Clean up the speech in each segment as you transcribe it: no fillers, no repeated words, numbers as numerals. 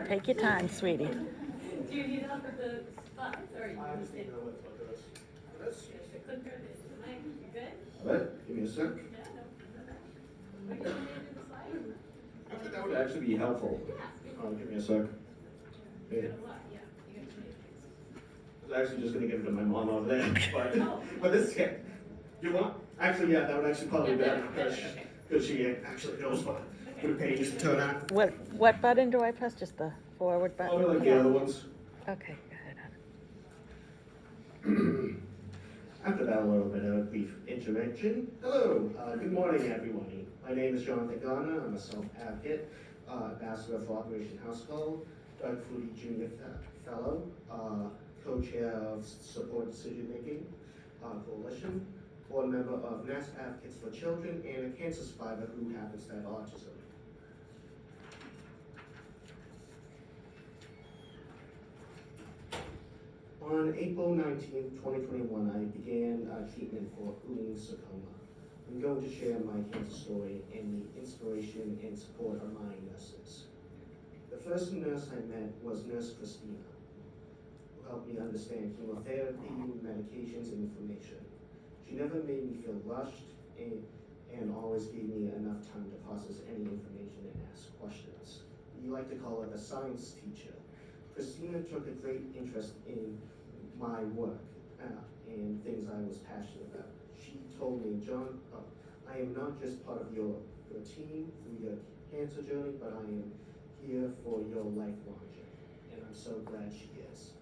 Take your time, sweetie. Do you need help with the spots, or you I can just sit? need to know what to do. This. Yes, the clicker, this, the mic, you good? All right, give me a sec. Yeah, no, we can do the slide. I think that would actually be helpful. Give me a sec. You're Yeah. gonna what, yeah, you're gonna make things. I was actually just gonna give it to my mom over there, Oh. but this, yeah. You want? Actually, yeah, that would actually probably be Yeah, better better, because okay. she actually knows what the pages to turn on. What button do I press? Just the forward button? Probably like the other ones. Okay, go ahead. After that little bit of a brief intervention, hello, good morning everyone. My name is Jonathan Garner. I'm a self-advocate, ambassador for Operation Household, Doug Flutie Jr. Fellow, co-chair of Support Decision Making Coalition, board member of Mass Advocates for Children, and a cancer survivor who happens to have autism. On April 19th, 2021, I began treatment for Ewing sarcoma. I'm going to share my cancer story and the inspiration and support of my nurses. The first nurse I met was Nurse Christina, who helped me understand chemotherapy, medications, and information. She never made me feel rushed and always gave me enough time to process any information and ask questions. We like to call her the science teacher. Christina took a great interest in my work and things I was passionate about. She told me, John, I am not just part of your team through your cancer journey, but I am here for your lifelong journey. And I'm so glad she is.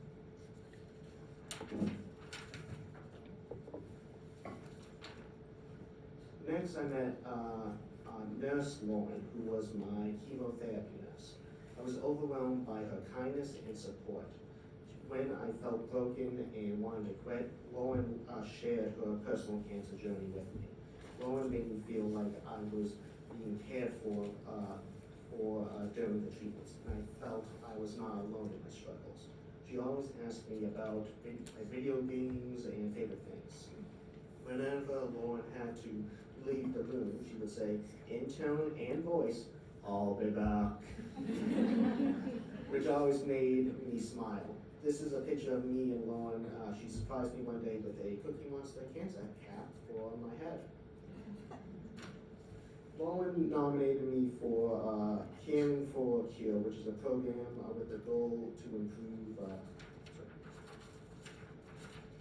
Next, I met Nurse Lauren, who was my chemotherapy nurse. I was overwhelmed by her kindness and support. When I felt broken and wanted to quit, Lauren shared her personal cancer journey with me. Lauren made me feel like I was being cared for during the treatments, and I felt I was not alone in my struggles. She always asked me about my video games and favorite things. Whenever Lauren had to leave the room, she would say, in tone and voice, I'll be back, which always made me smile. This is a picture of me and Lauren. She surprised me one day with a Cookie Monster cancer cap for my head. Lauren nominated me for Caring for a Cure, which is a program with the goal to improve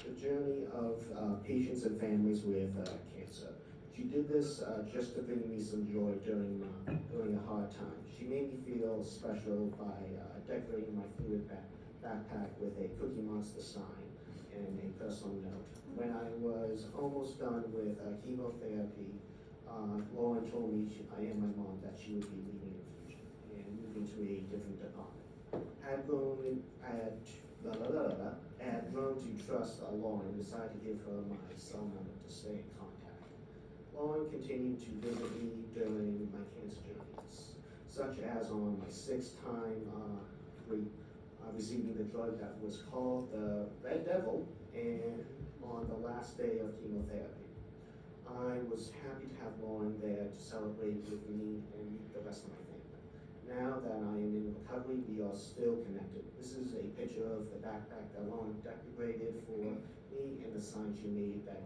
the journey of patients and families with cancer. She did this just to bring me some joy during a hard time. She made me feel special by decorating my fluid backpack with a Cookie Monster sign and a personal note. When I was almost done with chemotherapy, Lauren told me, I and my mom, that she would be leaving in the future and moving to a different department. I had grown to trust Lauren and decided to give her my cell number to stay in contact. Lauren continued to visit me during my cancer journeys, such as on my 6th time receiving the drug that was called the Red Devil, and on the last day of chemotherapy. I was happy to have Lauren there to celebrate with me and meet the rest of my family. Now that I am in recovery, we are still connected. This is a picture of the backpack that Lauren decorated for me and the sign she made that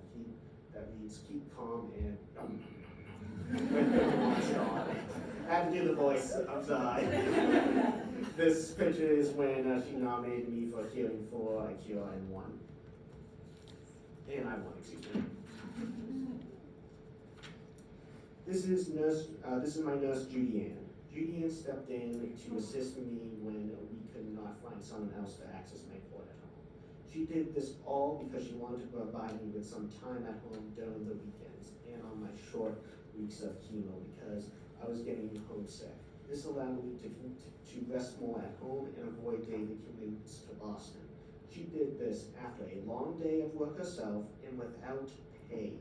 reads, keep calm and I had to do the voice, I'm sorry. This picture is when she nominated me for Caring for a Cure and won. And I won, excuse me. This is my nurse, Judy Ann. Judy Ann stepped in to assist me when we could not find someone else to access my port at home. She did this all because she wanted to provide me with some time at home during the weekends and on my short weeks of chemo because I was getting homesick. This allowed me to rest more at home and avoid daily commutes to Boston. She did this after a long day of work herself and without pay.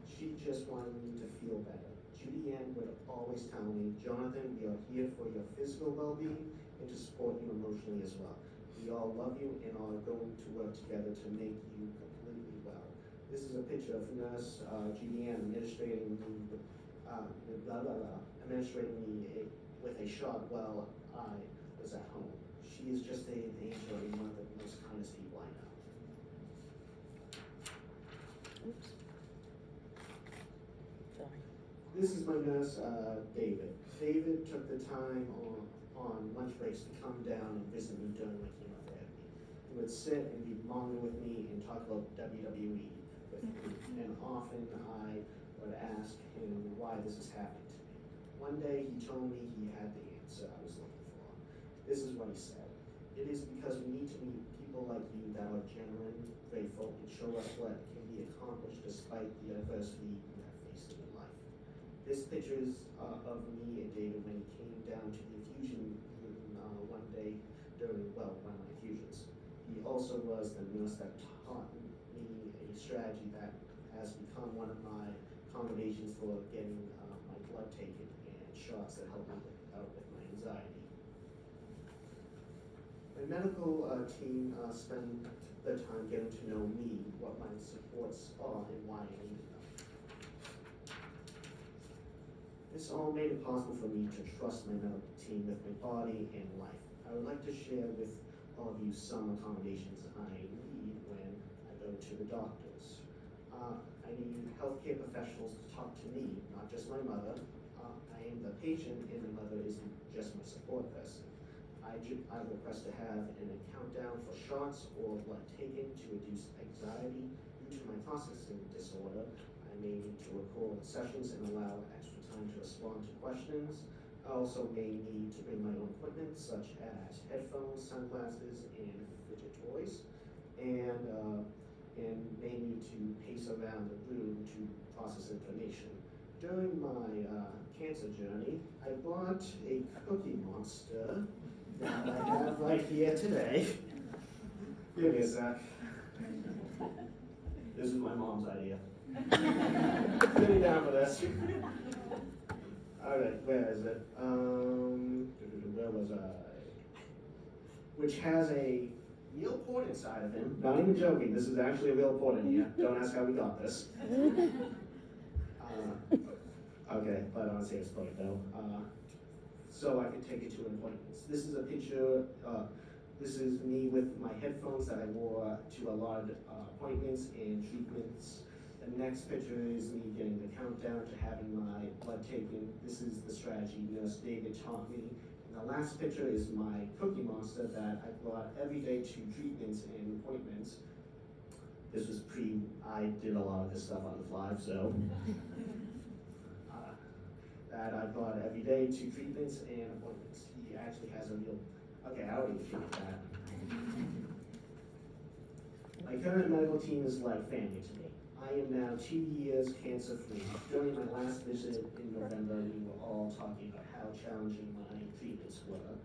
She just wanted me to feel better. Judy Ann would always tell me, Jonathan, we are here for your physical well-being and to support you emotionally as well. We all love you and are going to work together to make you completely well. This is a picture of Nurse Judy Ann administrating me with a shot while I was at home. she is just an angel and one of the most kindest people I know. Oops. Sorry. This is my nurse, David. David took the time on lunch breaks to come down and visit me during my chemotherapy. He would sit and read manga with me and talk about WWE with me. And often I would ask him why this is happening to me. One day he told me he had the answer I was looking for. This is what he said. It is because we need to meet people like you that are genuine, grateful, and show us what can be accomplished despite the adversity you have faced in life. This picture is of me and David when he came down to the infusion room one day during, one of my infusions. He also was the nurse that taught me a strategy that has become one of my accommodations for getting my blood taken and shots that help me out with my anxiety. My medical team spent the time getting to know me, what my supports are, and why I need them. This all made it possible for me to trust my medical team with my body and life. I would like to share with all of you some accommodations I need when I go to the doctors. I need healthcare professionals to talk to me, not just my mother. I am the patient and my mother is just my support person. I request to have a countdown for shots or blood taken to reduce anxiety due to my processing disorder. I may need to record sessions and allow extra time to respond to questions. I also may need to bring my own equipment such as headphones, sunglasses, and fidget toys, and may need to pace around the room to process information. During my cancer journey, I bought a Cookie Monster that I have right here today. Give me a sec. This is my mom's idea. Sit me down for this. Alright, where is it? Where was I? Which has a real port inside of him. Not even joking, this is actually a real port in here. Don't ask how we got this. Okay, but honestly, it's funny though. So I could take it to appointments. This is a picture, this is me with my headphones that I wore to a lot of appointments and treatments. The next picture is me getting the countdown to having my blood taken. This is the strategy Nurse David taught me. And the last picture is my Cookie Monster that I brought every day to treatments and appointments. This was I did a lot of this stuff on the fly, so. That I brought every day to treatments and appointments. He actually has a real, okay, I already figured that. My current medical team is like family to me. I am now 2 years cancer-free. During my last visit in November, we were all talking about how challenging my treatments were,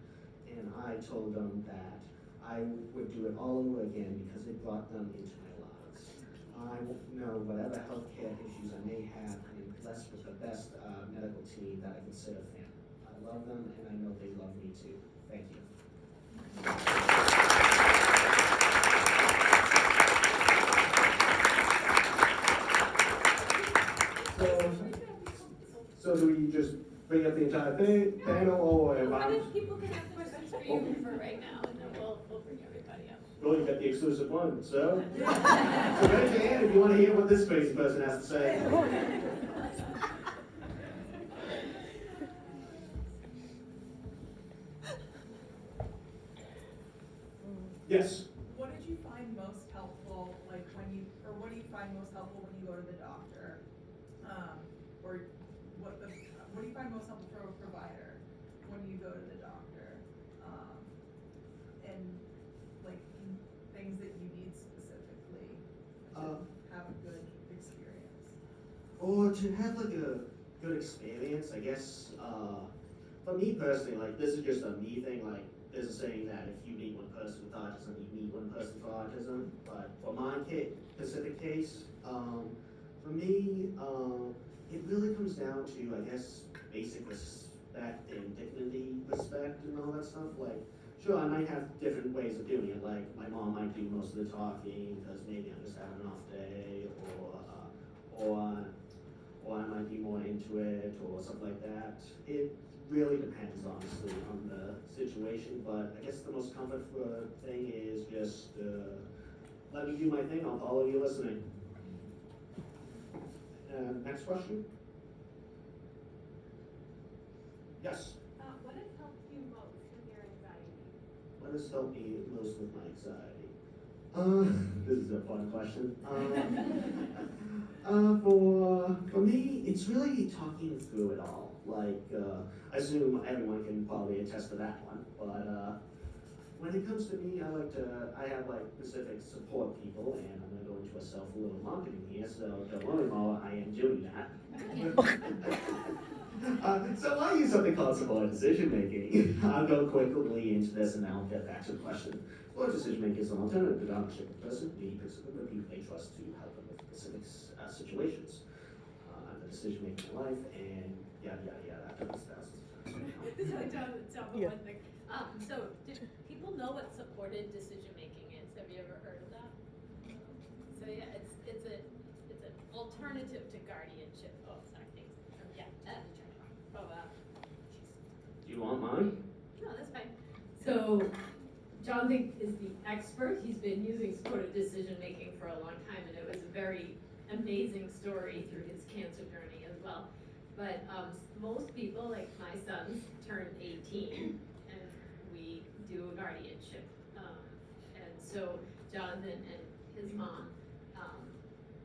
and I told them that I would do it all over again because it brought them into my lives. I know whatever healthcare issues I may have, I am blessed with the best medical team that I consider family. I love them, and I know they love me too. Thank you. So do we just bring up the entire panel, or am What I? if people can have questions for you for right now, and then we'll bring everybody up. Well, you got the exclusive one, so. So raise your hand if you want to hear what this crazy person has to say. Yes. What did you find most helpful, like what do you find most helpful when you go to the doctor? Or what do you find most helpful for a provider when you go to the doctor? And like things that you need specifically to have a good experience? Or to have like a good experience, I guess, for me personally, like this is just a me thing, like there's a saying that if you meet one person with autism, you meet one person for autism, but for my specific case, for me, it really comes down to, I guess, basic respect and dignity, respect and all that stuff. Like, sure, I might have different ways of doing it, like my mom might do most of the talking because maybe I'm just having an off day, or I might be more into it or something like that. It really depends, honestly, on the situation, but I guess the most comfort thing is just let me do my thing, I'll follow you listening. Next question? Yes? What has helped you most with your anxiety? What has helped me most with my anxiety? This is a fun question. For me, it's really talking through it all. Like, I assume everyone can probably attest to that one. But when it comes to me, I have like specific support people, and I'm gonna go into a little marketing here, so don't worry, Mo, I am doing that. So I use something called supported decision making. I'll go quickly into this and then I'll get back to the question. Supported decision making is an alternative to ownership. The person B picks up the people they trust to help them with specific situations. The decision making in life and yada yada yada. That's So Yeah. one thing. So do people know what supported decision making is? Have you ever heard of that? So yeah, it's an alternative to guardianship. Oh, sorry, thanks. Yeah, oh wow. Do you want mine? No, that's fine. So Jonathan is the expert. He's been using supported decision making for a long time, and it was a very amazing story through his cancer journey as well. But most people, like my sons, turn 18, and we do a guardianship. And so Jonathan and his mom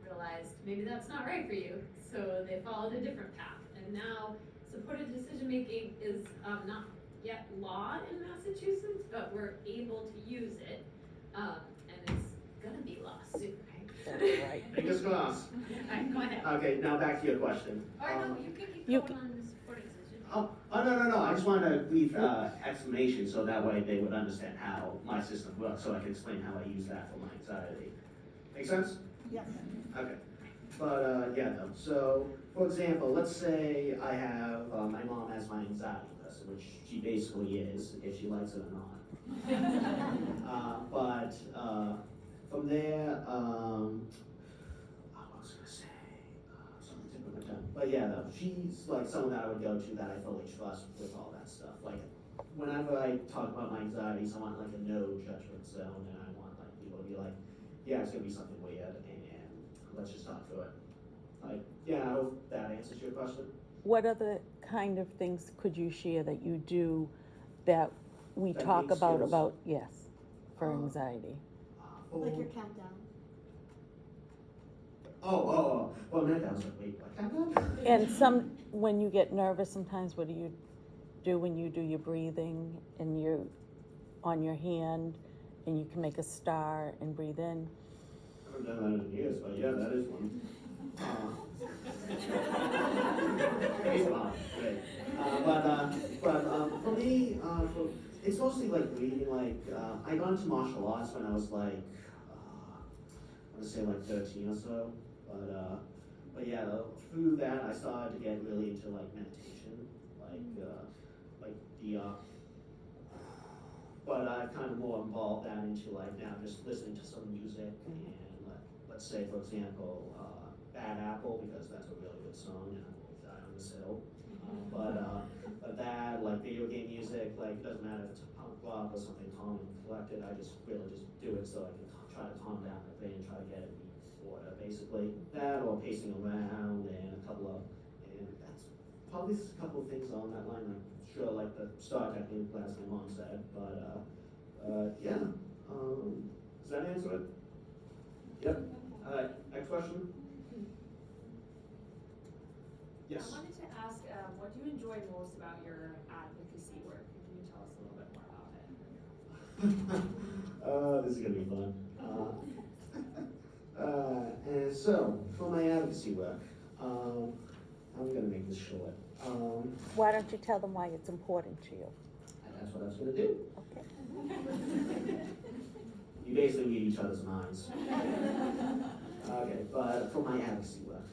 realized maybe that's not right for you, so they followed a different path. And now supported decision making is not yet law in Massachusetts, but we're able to use it, and it's gonna be law soon, right? That's right. Fingers crossed. Alright, go ahead. Okay, now back to your question. Or no, you can keep you going can- on the supported decision. Oh, no. I just wanted a brief explanation so that way they would understand how my system works, so I can explain how I use that for my anxiety. Make sense? Yes. Okay. But yeah, though. So, for example, let's say I have my mom as my anxiety person, which she basically is, if she likes it or not. But from there, what was I gonna say? Something tip of my tongue. But yeah, though, she's like someone that I would go to that I fully trust with all that stuff. Like, whenever I talk about my anxieties, I want like a no judgment zone, and I want like people to be like, yeah, it's gonna be something weird, and let's just talk through it. Like, yeah, I hope that answers your question. What other kind of things could you share that you do that we That talk needs skills? about, yes, for Um, anxiety? Like your countdown. Oh, well, a minute, I was like, wait, what happened? And when you get nervous sometimes, what do you do when you do your breathing and you're on your hand and you can make a star and breathe in? I haven't done that in years, but yeah, that is one. It's fun, great. But for me, it's mostly like breathing. Like I got into martial arts when I was like, I want to say like 13 or so. But yeah, through that I started to get really into like meditation, like the. But I've kind of more involved that into like now just listening to some music and let's say for example Bad Apple, because that's a really good song and I will die on this hill. But that, like video game music, like it doesn't matter if it's a punk rock or something calm and collected, I just really just do it so I can try to calm down the brain and try to get it in order, basically. That or pacing around and that's probably a couple of things on that line. I'm sure like the star technique class my mom said, but yeah. Does that answer it? Yep. Next question? Yes. I wanted to ask, what do you enjoy most about your advocacy work? Can you tell us a little bit more about it? This is gonna be fun. And so, for my advocacy work, I'm gonna make this short. Why don't you tell them why it's important to you? And that's what I was gonna do. Okay. You basically read each other's minds. Okay, but for my advocacy work,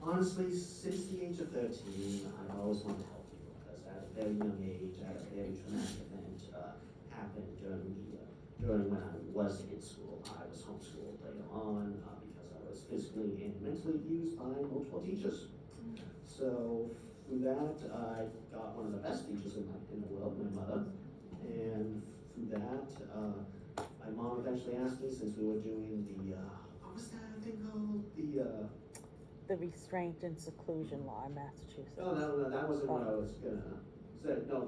honestly, since the age of 13, I've always wanted to help people because at a very young age, I had a very traumatic event happen during when I was in school. I was homeschooled later on because I was physically and mentally abused by multiple teachers. So through that, I got one of the best teachers in the world, my mother. And through that, my mom eventually asked me, since we were doing the, what was that thing called? The restraint and seclusion law in Massachusetts. No, that wasn't what I was gonna say. No,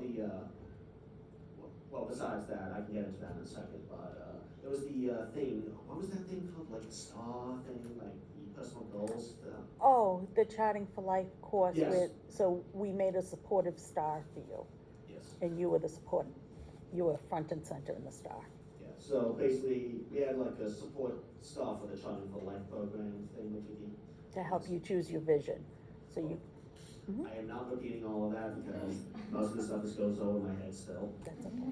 well, besides that, I can get into that in a second, but, there was the, thing, what was that thing called, like the STAR thing, like the personal goals stuff? Oh, the Charting for Life course Yes. with, so we made a supportive star for you, Yes. and you were you were front and center in the star. Yeah, so basically, we had like a support staff for the Charting for Life program thing that you need. To help you choose your vision, so you, I am not repeating all of that because most of the stuff just goes over my head still. that's okay.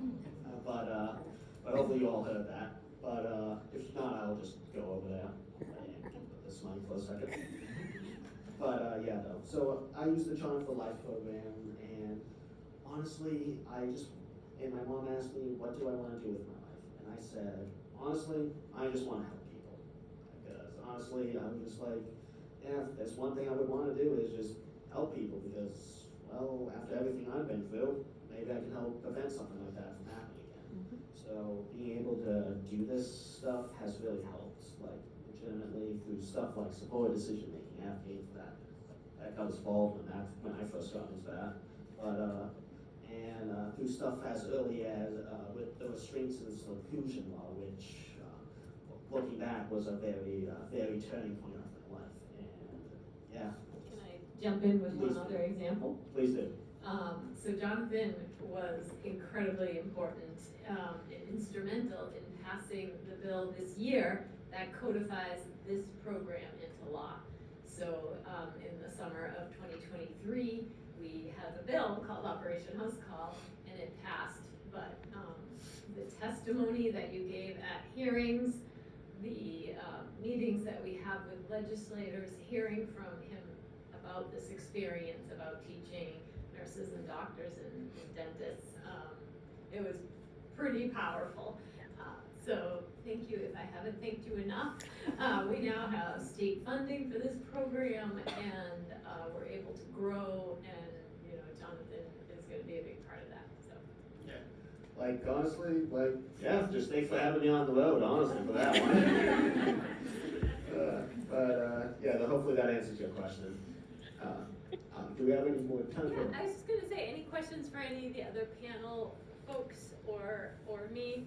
But hopefully you all heard that. But if not, I'll just go over there and put this mic for a second. But yeah, no. So I use the Charting for Life program, and honestly, and my mom asked me, what do I want to do with my life? And I said, honestly, I just want to help people. Because honestly, I'm just like, yeah, if there's one thing I would want to do is just help people, because, well, after everything I've been through, maybe I can help prevent something like that from happening again. So being able to do this stuff has really helped, like legitimately through stuff like supported decision making, advocating for that. That got us involved when I first got into that. But and through stuff as early as with the restraints and seclusion law, which looking back was a very turning point of my life. And yeah. Can I jump in with Please one do. other example? Please do. So Jonathan was incredibly important and instrumental in passing the bill this year that codifies this program into law. So in the summer of 2023, we have a bill called Operation House Call, and it passed. But the testimony that you gave at hearings, the meetings that we have with legislators, hearing from him about this experience, about teaching nurses and doctors and dentists, it was pretty powerful. So thank you. If I haven't thanked you enough, we now have state funding for this program, and we're able to grow, and Jonathan is going to be a big part of that. So. Yeah. Like honestly, yeah, just thanks for having me on the road, honestly, for that one. Yeah, hopefully that answers your question. Do we have any more time? Yeah, I was just gonna say, any questions for any of the other panel folks or me?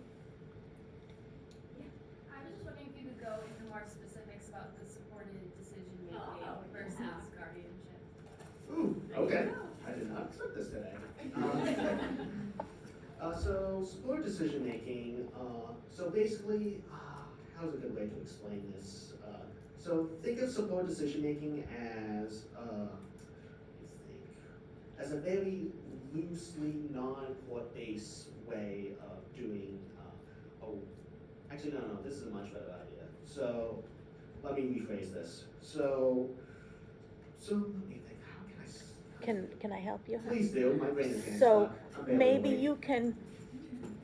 I was just wondering if you could go into more specifics about the supported decision making Oh, versus yeah. guardianship. Ooh, okay. I did not expect this today. So support decision making. So basically, how's a good way to explain this? So think of support decision making as a very loosely non-court based way of doing. Actually, no. This is a much better idea. So let me rephrase this. So let me think. How can I? Can I help you? hon? Please do. My brain is getting So stuck. I'm barely maybe awake. you can,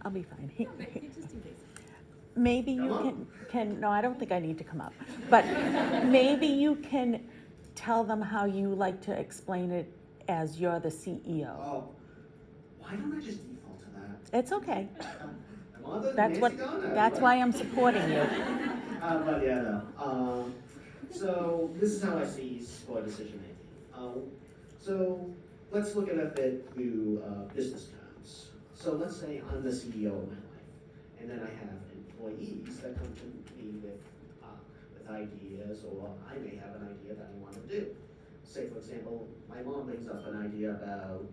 I'll be fine. Just in case. Maybe you Come can, no, I don't think I need to come up. But maybe you can tell them how you like to explain it as you're the CEO. Oh, why don't I just default to that? It's okay. I'm on the That's what, Nancy Gunn, that's why I'm supporting you. But yeah, no. So this is how I see support decision making. So let's look at it a bit through business terms. So let's say I'm the CEO of my life, and then I have employees that come to me with ideas, or I may have an idea that I want to do. Say, for example, my mom brings up an idea about,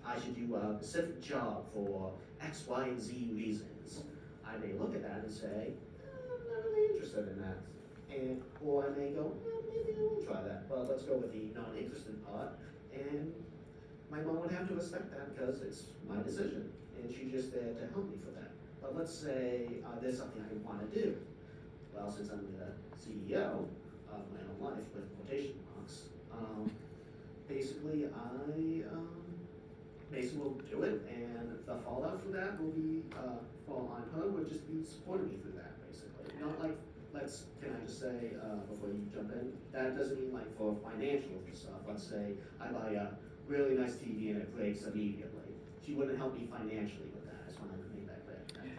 I should do a specific job for X, Y, and Z reasons. I may look at that and say, I'm not really interested in that. Or I may go, maybe I will try that, but let's go with the non-interested part. And my mom would have to respect that because it's my decision, and she's just there to help me for that. But let's say there's something I want to do. Well, since I'm the CEO of my own life, with quotation marks, basically I will do it, and the fallout from that will be, on her would just be supporting me through that, basically. Not like can I just say, before you jump in, that doesn't mean like for financial stuff. Let's say I buy a really nice TV and it breaks immediately. She wouldn't help me financially with that. I just wanted to make that clear.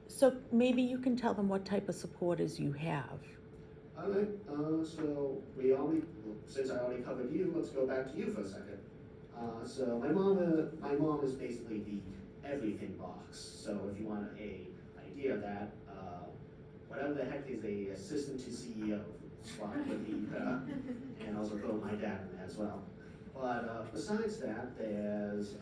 So maybe you can tell them what type of supporters you have. Alright, so since I already covered you, let's go back to you for a second. So my mom is basically the everything box. So if you want a idea of that, whatever the heck is a assistant to CEO spot would be, and also throw my dad in there as well. But besides that, there's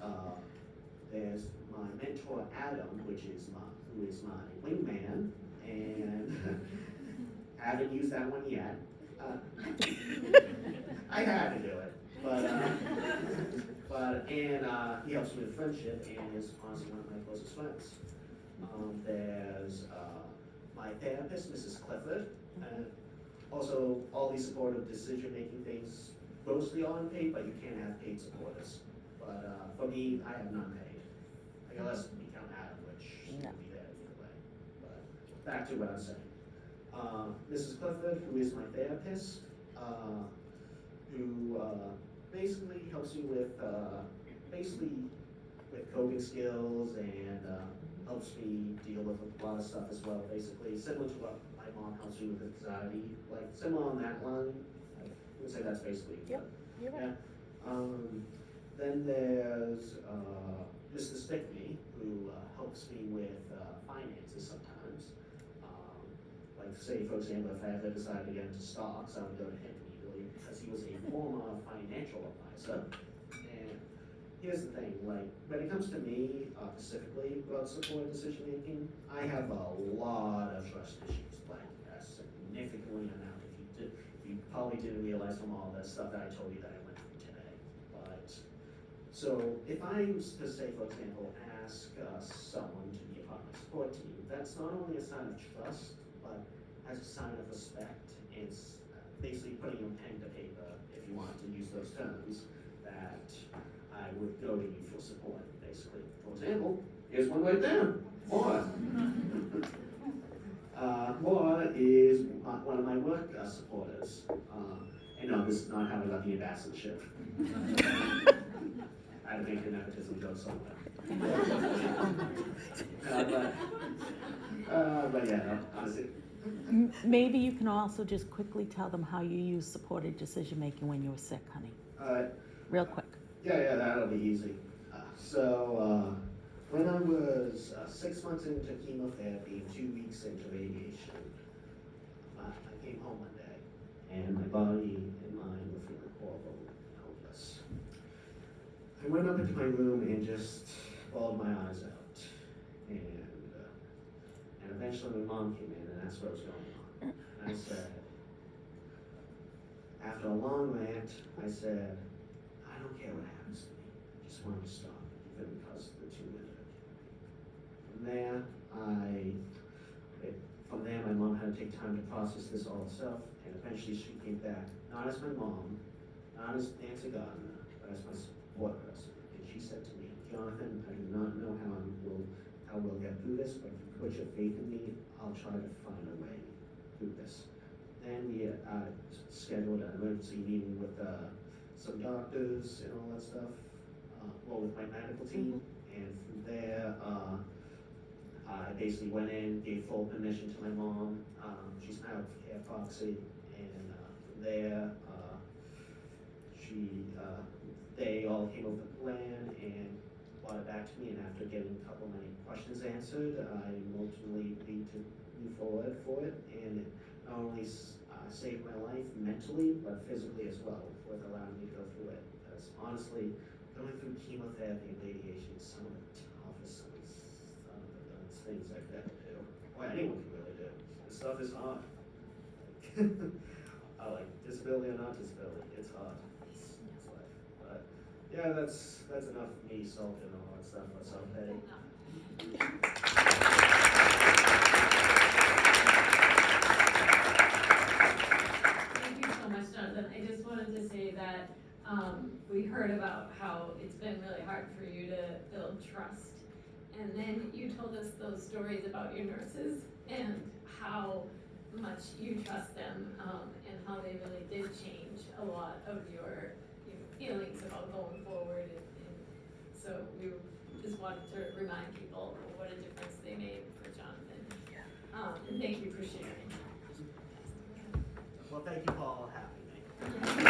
my mentor Adam, who is my wingman, and I haven't used that one yet. I had to do it, but he helps me with friendship and is honestly one of my closest friends. There's my therapist, Mrs. Clifford, and also all these supportive decision-making things, mostly all unpaid, but you can have paid supporters. But for me, I have none paid. Unless we count Adam, which should be there either way. But back to what I was saying. Mrs. Clifford, who is my therapist, who basically helps me with coping skills and helps me deal with a lot of stuff as well. Basically, similar to what my mom helps me with anxiety, like similar on that line. I would say that's basically. Yep, you're right. Yeah. Then there's Mr. Stickney, who helps me with finances sometimes. Like say, for example, if I ever decided to get into stocks, I would go to him immediately because he was a former financial advisor. And here's the thing, like when it comes to me specifically about supported decision making, I have a lot of trust issues, like a significantly amount. If you probably didn't realize from all the stuff that I told you that I went through today. But so if I was to say, for example, ask someone to be a part of my support team, that's not only a sign of trust, but as a sign of respect. It's basically putting a pen to paper, if you want to use those terms, that I would go to you for support, basically. For example, here's one right there, Laura. Laura is one of my work supporters. And no, this is not how I got the ambassadorship. I had to make the nepotism joke somewhere. But yeah, no, honestly. Maybe you can also just quickly tell them how you use supported decision-making when you were sick, honey. Real quick. Yeah, that'll be easy. When I was 6 months into chemotherapy and 2 weeks into radiation, I came home one day, and my body and mind were feeling horrible and hopeless. I went up into my room and just bawled my eyes out, and eventually my mom came in and asked what was going on. And I said, after a long rant, I said, I don't care what happens to me, I just want to stop, even because of the 2 minutes. From there, my mom had to take time to process this all herself, and eventually she came back, not as my mom, not as Nancy Gardner, but as my support person. And she said to me, Jonathan, I do not know how we'll get through this, but if you put your faith in me, I'll try to find a way through this. Then we scheduled an emergency meeting with some doctors and all that stuff, with my medical team, and from there, I basically went in, gave full permission to my mom. She's my healthcare proxy, and from there, they all came up with a plan and brought it back to me. And after getting a couple of my questions answered, I ultimately agreed to move forward for it, and it not only saved my life mentally, but physically as well, with allowing me to go through it. Because honestly, going through chemotherapy and radiation is some of the toughest things I could ever do, or anyone can really do. This stuff is hard. Like disability or not disability, it's hard. It's life. But yeah, that's enough of me sulking and all that stuff. That's okay. Thank you so much, Jonathan. I just wanted to say that we heard about how it's been really hard for you to build trust. And then you told us those stories about your nurses and how much you trust them, and how they really did change a lot of your, feelings about going forward, and so we just wanted to remind people what a difference they made for Jonathan. And thank you for sharing. Well, thank you for all having me.